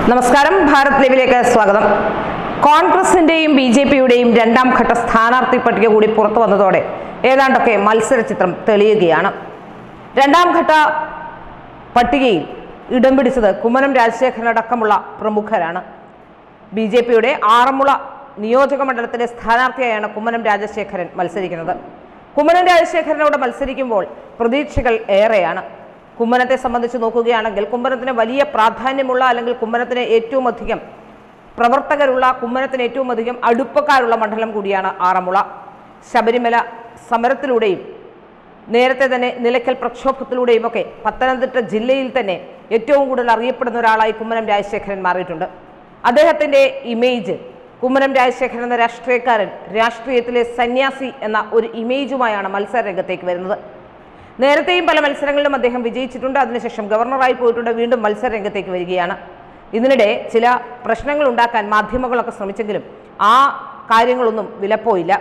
നമസ്കാരം, ഭാരത് ലൈവിലേക്ക് സ്വാഗതം. കോൺഗ്രസിന്റെയും ബി.ജെ.പിയുടെയും രണ്ടാം ഘട്ട സ്ഥാനാർത്ഥി പട്ടിക കൂടി പുറത്തു വന്നതോടെ ഏതാണ്ടൊക്കെ മത്സര ചിത്രം തെളിയുകയാണ്. രണ്ടാം ഘട്ട പട്ടികയിൽ ഇടം പിടിച്ചത് കുമ്മനം രാജശേഖരനടക്കമുള്ള പ്രമുഖരാണ്. ബി.ജെ.പിയുടെ ആറന്മുള നിയോജക മണ്ഡലത്തിലെ സ്ഥാനാർത്ഥിയായാണ് കുമ്മനം രാജശേഖരൻ മത്സരിക്കുന്നത്. കുമ്മനം രാജശേഖരനോട് മത്സരിക്കുമ്പോൾ പ്രതീക്ഷകൾ ഏറെയാണ്. കുമ്മനത്തെ സംബന്ധിച്ച് നോക്കുകയാണെങ്കിൽ കുമ്മനത്തിന് വലിയ പ്രാധാന്യമുള്ള, അല്ലെങ്കിൽ കുമ്മനത്തിന് ഏറ്റവും അധികം പ്രവർത്തകരുള്ള, കുമ്മനത്തിന് ഏറ്റവും അധികം അടുപ്പക്കാരുള്ള മണ്ഡലം കൂടിയാണ് ആറന്മുള. ശബരിമല സമരത്തിലൂടെയും നേരത്തെ തന്നെ നിലയ്ക്കൽ പ്രക്ഷോഭത്തിലൂടെയും ഒക്കെ പത്തനംതിട്ട ജില്ലയിൽ തന്നെ ഏറ്റവും കൂടുതൽ അറിയപ്പെടുന്ന ഒരാളായി കുമ്മനം രാജശേഖരൻ മാറിയിട്ടുണ്ട്. അദ്ദേഹത്തിൻ്റെ ഇമേജ്, കുമ്മനം രാജശേഖരൻ എന്ന രാഷ്ട്രീയക്കാരൻ രാഷ്ട്രീയത്തിലെ സന്യാസി എന്ന ഒരു ഇമേജുമായാണ് മത്സര രംഗത്തേക്ക് വരുന്നത്. നേരത്തെയും പല മത്സരങ്ങളിലും അദ്ദേഹം വിജയിച്ചിട്ടുണ്ട്. അതിനുശേഷം ഗവർണറായി പോയിട്ടുണ്ട്. വീണ്ടും മത്സര രംഗത്തേക്ക് വരികയാണ്. ഇതിനിടെ ചില പ്രശ്നങ്ങൾ ഉണ്ടാക്കാൻ മാധ്യമങ്ങളൊക്കെ ശ്രമിച്ചെങ്കിലും ആ കാര്യങ്ങളൊന്നും വിലപ്പോയില്ല.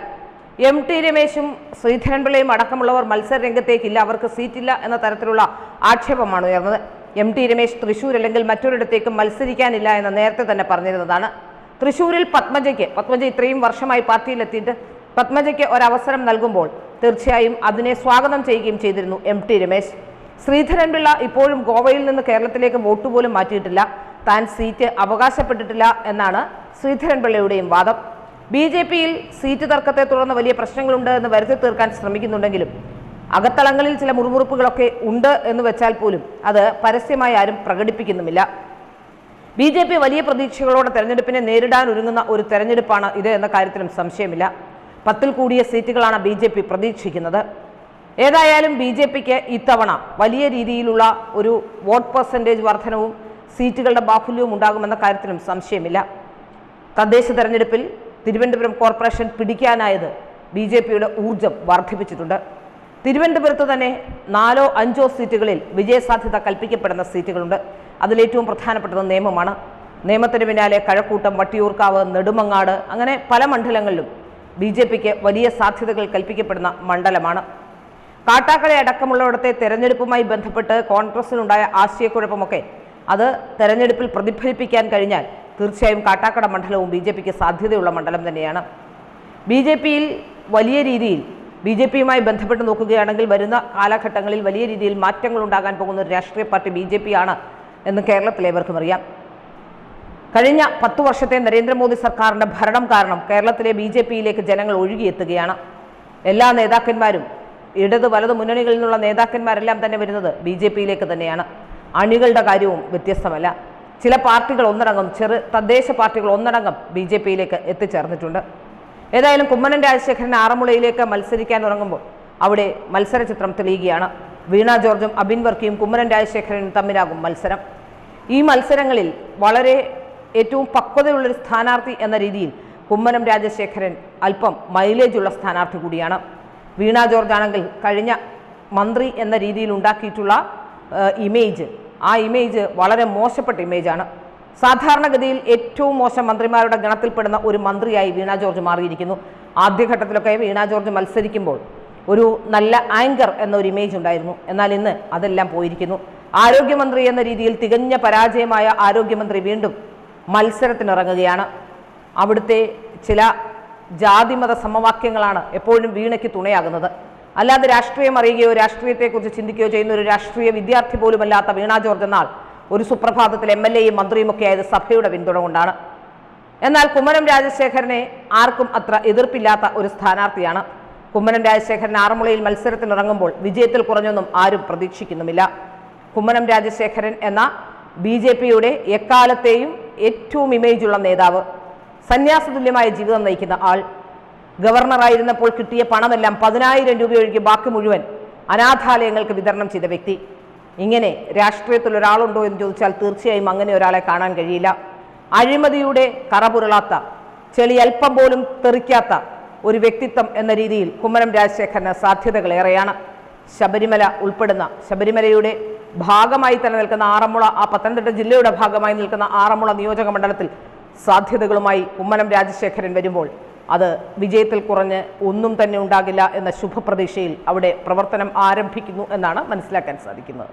എം.ടി. രമേശും ശ്രീധരൻപിള്ളയും അടക്കമുള്ളവർ മത്സര രംഗത്തേക്കില്ല, അവർക്ക് സീറ്റില്ല എന്ന തരത്തിലുള്ള ആക്ഷേപമാണ് ഉയർന്നത്. എം.ടി. രമേശ് തൃശ്ശൂർ അല്ലെങ്കിൽ മറ്റൊരിടത്തേക്കും മത്സരിക്കാനില്ല എന്ന് നേരത്തെ തന്നെ പറഞ്ഞിരുന്നതാണ്. തൃശ്ശൂരിൽ പത്മജ ഇത്രയും വർഷമായി പാർട്ടിയിലെത്തിയിട്ട് പത്മജയ്ക്ക് ഒരവസരം നൽകുമ്പോൾ തീർച്ചയായും അതിനെ സ്വാഗതം ചെയ്യുകയും ചെയ്തിരുന്നു എം.ടി. രമേശ്. ശ്രീധരൻപിള്ള ഇപ്പോഴും ഗോവയിൽ നിന്ന് കേരളത്തിലേക്ക് വോട്ട് പോലും മാറ്റിയിട്ടില്ല, താൻ സീറ്റ് അവകാശപ്പെട്ടിട്ടില്ല എന്നാണ് ശ്രീധരൻപിള്ളയുടെയും വാദം. ബി.ജെ.പിയിൽ സീറ്റ് തർക്കത്തെ തുടർന്ന് വലിയ പ്രശ്നങ്ങളുണ്ട് എന്ന് വരുത്തി തീർക്കാൻ ശ്രമിക്കുന്നുണ്ടെങ്കിലും അകത്തളങ്ങളിൽ ചില മുറുമുറുപ്പുകളൊക്കെ ഉണ്ട് എന്ന് വെച്ചാൽ പോലും അത് പരസ്യമായി ആരും പ്രകടിപ്പിക്കുന്നുമില്ല. ബി.ജെ.പി വലിയ പ്രതീക്ഷകളോടെ തെരഞ്ഞെടുപ്പിനെ നേരിടാൻ ഒരുങ്ങുന്ന ഒരു തെരഞ്ഞെടുപ്പാണ് ഇത് എന്ന കാര്യത്തിലും സംശയമില്ല. 10 കൂടിയ സീറ്റുകളാണ് ബി.ജെ.പി പ്രതീക്ഷിക്കുന്നത്. ഏതായാലും ബി.ജെ.പിക്ക് ഇത്തവണ വലിയ രീതിയിലുള്ള ഒരു വോട്ട് പെർസെൻറ്റേജ് വർധനവും സീറ്റുകളുടെ ബാഹുല്യവും ഉണ്ടാകുമെന്ന കാര്യത്തിലും സംശയമില്ല. തദ്ദേശ തെരഞ്ഞെടുപ്പിൽ തിരുവനന്തപുരം കോർപ്പറേഷൻ പിടിക്കാനായത് ബി.ജെ.പിയുടെ ഊർജം വർദ്ധിപ്പിച്ചിട്ടുണ്ട്. തിരുവനന്തപുരത്ത് തന്നെ 4 or 5 സീറ്റുകളിൽ വിജയസാധ്യത കൽപ്പിക്കപ്പെടുന്ന സീറ്റുകളുണ്ട്. അതിലേറ്റവും പ്രധാനപ്പെട്ടത് നേമമാണ്. നേമത്തിന് പിന്നാലെ കഴക്കൂട്ടം, വട്ടിയൂർക്കാവ്, നെടുമങ്ങാട്, അങ്ങനെ പല മണ്ഡലങ്ങളിലും ബി.ജെ.പിക്ക് വലിയ സാധ്യതകൾ കൽപ്പിക്കപ്പെടുന്ന മണ്ഡലമാണ്. കാട്ടാക്കട അടക്കമുള്ളയിടത്തെ തെരഞ്ഞെടുപ്പുമായി ബന്ധപ്പെട്ട് കോൺഗ്രസിനുണ്ടായ ആശയക്കുഴപ്പമൊക്കെ അത് തെരഞ്ഞെടുപ്പിൽ പ്രതിഫലിപ്പിക്കാൻ കഴിഞ്ഞാൽ തീർച്ചയായും കാട്ടാക്കട മണ്ഡലവും ബി.ജെ.പിക്ക് സാധ്യതയുള്ള മണ്ഡലം തന്നെയാണ്. ബി.ജെ.പിയിൽ വലിയ രീതിയിൽ ബി.ജെ.പിയുമായി ബന്ധപ്പെട്ട് നോക്കുകയാണെങ്കിൽ വരുന്ന കാലഘട്ടങ്ങളിൽ വലിയ രീതിയിൽ മാറ്റങ്ങൾ ഉണ്ടാകാൻ പോകുന്ന ഒരു രാഷ്ട്രീയ പാർട്ടി ബി.ജെ.പി ആണ് എന്ന് കേരളത്തിലേവർക്കും അറിയാം. കഴിഞ്ഞ 10 വർഷത്തെ നരേന്ദ്രമോദി സർക്കാരിൻ്റെ ഭരണം കാരണം കേരളത്തിലെ ബി.ജെ.പിയിലേക്ക് ജനങ്ങൾ ഒഴുകിയെത്തുകയാണ്. എല്ലാ നേതാക്കന്മാരും, ഇടത് വലത് മുന്നണികളിൽ നിന്നുള്ള നേതാക്കന്മാരെല്ലാം തന്നെ വരുന്നത് ബി.ജെ.പിയിലേക്ക് തന്നെയാണ്. അണികളുടെ കാര്യവും വ്യത്യസ്തമല്ല. ചില പാർട്ടികൾ ഒന്നടങ്കം, തദ്ദേശ പാർട്ടികൾ ഒന്നടങ്കം ബി.ജെ.പിയിലേക്ക് എത്തിച്ചേർന്നിട്ടുണ്ട്. ഏതായാലും കുമ്മനം രാജശേഖരൻ ആറന്മുളയിലേക്ക് മത്സരിക്കാൻ തുടങ്ങുമ്പോൾ അവിടെ മത്സര ചിത്രം തെളിയുകയാണ്. വീണ ജോർജും അബിൻ വർക്കിയും കുമ്മനം രാജശേഖരനും തമ്മിലാകും മത്സരം. ഈ മത്സരങ്ങളിൽ വളരെ ഏറ്റവും പക്വതയുള്ളൊരു സ്ഥാനാർത്ഥി എന്ന രീതിയിൽ കുമ്മനം രാജശേഖരൻ അല്പം മൈലേജുള്ള സ്ഥാനാർത്ഥി കൂടിയാണ്. വീണ ജോർജ് ആണെങ്കിൽ കഴിഞ്ഞ മന്ത്രി എന്ന രീതിയിൽ ഉണ്ടാക്കിയിട്ടുള്ള ഇമേജ്, ആ ഇമേജ് വളരെ മോശപ്പെട്ട ഇമേജാണ്. സാധാരണഗതിയിൽ ഏറ്റവും മോശം മന്ത്രിമാരുടെ ഗണത്തിൽപ്പെടുന്ന ഒരു മന്ത്രിയായി വീണ ജോർജ് മാറിയിരിക്കുന്നു. ആദ്യഘട്ടത്തിലൊക്കെ വീണ ജോർജ് മത്സരിക്കുമ്പോൾ ഒരു നല്ല ആങ്കർ എന്നൊരു ഇമേജ് ഉണ്ടായിരുന്നു. എന്നാൽ ഇന്ന് അതെല്ലാം പോയിരിക്കുന്നു. ആരോഗ്യമന്ത്രി എന്ന രീതിയിൽ തികഞ്ഞ പരാജയമായ ആരോഗ്യമന്ത്രി വീണ്ടും മത്സരത്തിനിറങ്ങുകയാണ്. അവിടുത്തെ ചില ജാതിമത സമവാക്യങ്ങളാണ് എപ്പോഴും വീണയ്ക്ക് തുണയാകുന്നത്. അല്ലാതെ രാഷ്ട്രീയം അറിയുകയോ രാഷ്ട്രീയത്തെക്കുറിച്ച് ചിന്തിക്കുകയോ ചെയ്യുന്ന ഒരു രാഷ്ട്രീയ വിദ്യാർത്ഥി പോലുമല്ലാത്ത വീണ ജോർജ് എന്നാൽ ഒരു സുപ്രഭാതത്തിൽ എം.എൽ.എയും മന്ത്രിയുമൊക്കെ ആയത് സഭയുടെ പിന്തുണ കൊണ്ടാണ്. എന്നാൽ കുമ്മനം രാജശേഖരനെ ആർക്കും അത്ര എതിർപ്പില്ലാത്ത ഒരു സ്ഥാനാർത്ഥിയാണ്. കുമ്മനം രാജശേഖരൻ ആറന്മുളയിൽ മത്സരത്തിനിറങ്ങുമ്പോൾ വിജയത്തിൽ കുറഞ്ഞൊന്നും ആരും പ്രതീക്ഷിക്കുന്നുമില്ല. കുമ്മനം രാജശേഖരൻ എന്ന ബി.ജെ.പിയുടെ എക്കാലത്തെയും ഏറ്റവും ഇമേജുള്ള നേതാവ്, സന്യാസതുല്യമായ ജീവിതം നയിക്കുന്ന ആൾ, ഗവർണറായിരുന്നപ്പോൾ കിട്ടിയ പണമെല്ലാം 10,000 രൂപ ഒഴികെ ബാക്കി മുഴുവൻ അനാഥാലയങ്ങൾക്ക് വിതരണം ചെയ്ത വ്യക്തി. ഇങ്ങനെ രാഷ്ട്രീയത്തിൽ ഒരാളുണ്ടോ എന്ന് ചോദിച്ചാൽ തീർച്ചയായും അങ്ങനെ ഒരാളെ കാണാൻ കഴിയില്ല. അഴിമതിയുടെ കറപുരളാത്ത, ചെളി അല്പം പോലും തെറിക്കാത്ത ഒരു വ്യക്തിത്വം എന്ന രീതിയിൽ കുമ്മനം രാജശേഖരന് സാധ്യതകളേറെയാണ്. ശബരിമല ഉൾപ്പെടുന്ന, ശബരിമലയുടെ ഭാഗമായി തന്നെ നിൽക്കുന്ന ആറന്മുള, ആ പത്തനംതിട്ട ജില്ലയുടെ ഭാഗമായി നിൽക്കുന്ന ആറന്മുള നിയോജക മണ്ഡലത്തിൽ സാധ്യതകളുമായി കുമ്മനം രാജശേഖരൻ വരുമ്പോൾ അത് വിജയത്തിൽ കുറഞ്ഞ് ഒന്നും തന്നെ ഉണ്ടാകില്ല എന്ന ശുഭപ്രതീക്ഷയിൽ അവിടെ പ്രവർത്തനം ആരംഭിക്കുന്നു എന്നാണ് മനസ്സിലാക്കാൻ സാധിക്കുന്നത്.